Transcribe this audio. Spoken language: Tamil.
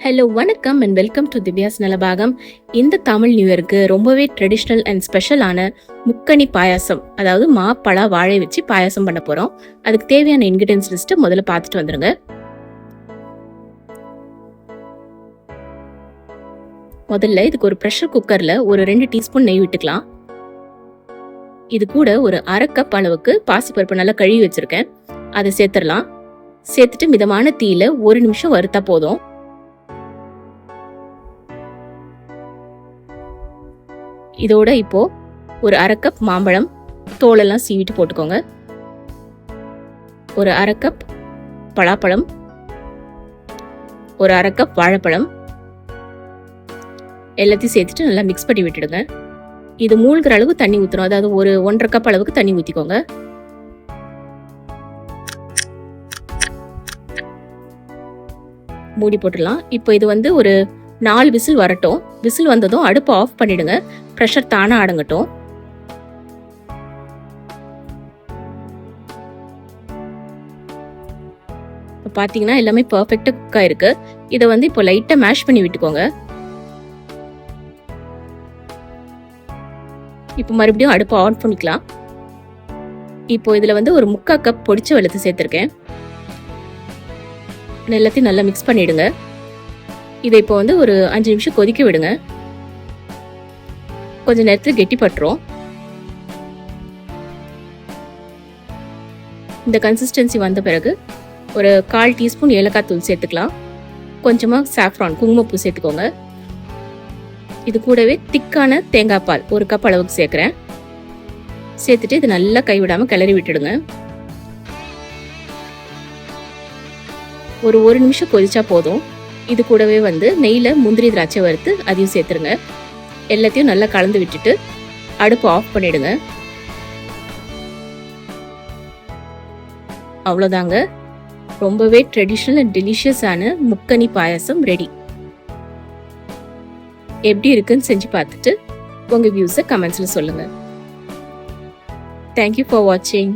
ஹலோ வணக்கம் and welcome to Divya's Nalabagam. இந்த தமிழ் நியூ இயருக்கு ரொம்பவே ட்ரெடிஷ்னல் அண்ட் ஸ்பெஷலான முக்கணி பாயாசம், அதாவது மாப்பழா வாழை வச்சு பாயாசம் பண்ண போகிறோம். அதுக்கு தேவையான இன்கிரியன்ஸ் லிஸ்ட்டு முதல்ல பார்த்துட்டு வந்துடுங்க. முதல்ல இதுக்கு ஒரு ப்ரெஷர் குக்கரில் ஒரு 2 டீஸ்பூன் நெய் விட்டுக்கலாம். இது கூட ஒரு 1/2 கப் அளவுக்கு பாசிப்பருப்பு நல்லா கழுவி வச்சுருக்கேன், அதை சேர்த்துடலாம். சேர்த்துட்டு மிதமான தீயில 1 நிமிஷம் வறுத்தா போதும். இதோட இப்போ ஒரு 1/2 கப் மாம்பழம் தோலெல்லாம் சீவிட்டு போட்டுக்கோங்க. ஒரு 1/2 கப் பலாப்பழம், ஒரு 1/2 கப் வாழைப்பழம் எல்லாத்தையும் சேர்த்துட்டு நல்லா மிக்ஸ் பண்ணி விட்டுடுங்க. இது மூழ்கிற அளவு தண்ணி ஊற்றணும், அதாவது ஒரு 1/2 கப் அளவுக்கு தண்ணி ஊற்றிக்கோங்க. மூடி போட்டுடலாம். இப்போ இது ஒரு 4 விசில் வரட்டும். விசில் வந்ததும் அடுப்பு ஆஃப் பண்ணிடுங்க. ப்ரெஷர் தானா அடங்கட்டும். இப்போ பார்த்தீங்கன்னா எல்லாமே பர்ஃபெக்டாக குக் ஆயிருக்கு. இதை இப்போ லைட்டாக மேஷ் பண்ணி விட்டுக்கோங்க. இப்போ மறுபடியும் அடுப்பு ஆன் பண்ணிக்கலாம். இப்போ இதில் ஒரு 3/4 கப் பொடிச்ச வெல்லத்தை சேர்த்துருக்கேன். எல்லாத்தையும் நல்லா மிக்ஸ் பண்ணிடுங்க. இதை இப்போ ஒரு 5 நிமிஷம் கொதிக்க விடுங்க. கொஞ்ச நேரத்தில் கெட்டி பட்டுரும். இந்த கன்சிஸ்டன்சி வந்த பிறகு ஒரு 1/4 டீஸ்பூன் ஏலக்காய் தூள் சேர்த்துக்கலாம். கொஞ்சமாக சாஃப்ரான் குங்குமப்பூ சேர்த்துக்கோங்க. இது கூடவே திக்கான தேங்காய் பால் 1 கப் அளவுக்கு சேர்க்குறேன். சேர்த்துட்டு இது நல்லா கைவிடாமல் கிளறி விட்டுடுங்க. ஒரு 1 நிமிஷம் கொதிச்சா போதும். இது கூடவே நெய்யில் முந்திரி திராட்சை வறுத்து அதையும் சேர்த்துருங்க. எல்லாத்தையும் நல்லா கலந்து விட்டுட்டு அடுப்பு ஆஃப் பண்ணிடுங்க. அவ்வளோதாங்க, ரொம்பவே ட்ரெடிஷ்னல் அண்ட் டெலிஷியஸான முக்கணி பாயாசம் ரெடி. எப்படி இருக்குன்னு செஞ்சு பார்த்துட்டு உங்கள் வியூஸை கமெண்ட்ஸில் சொல்லுங்கள். தேங்க்யூ ஃபார் வாட்சிங்.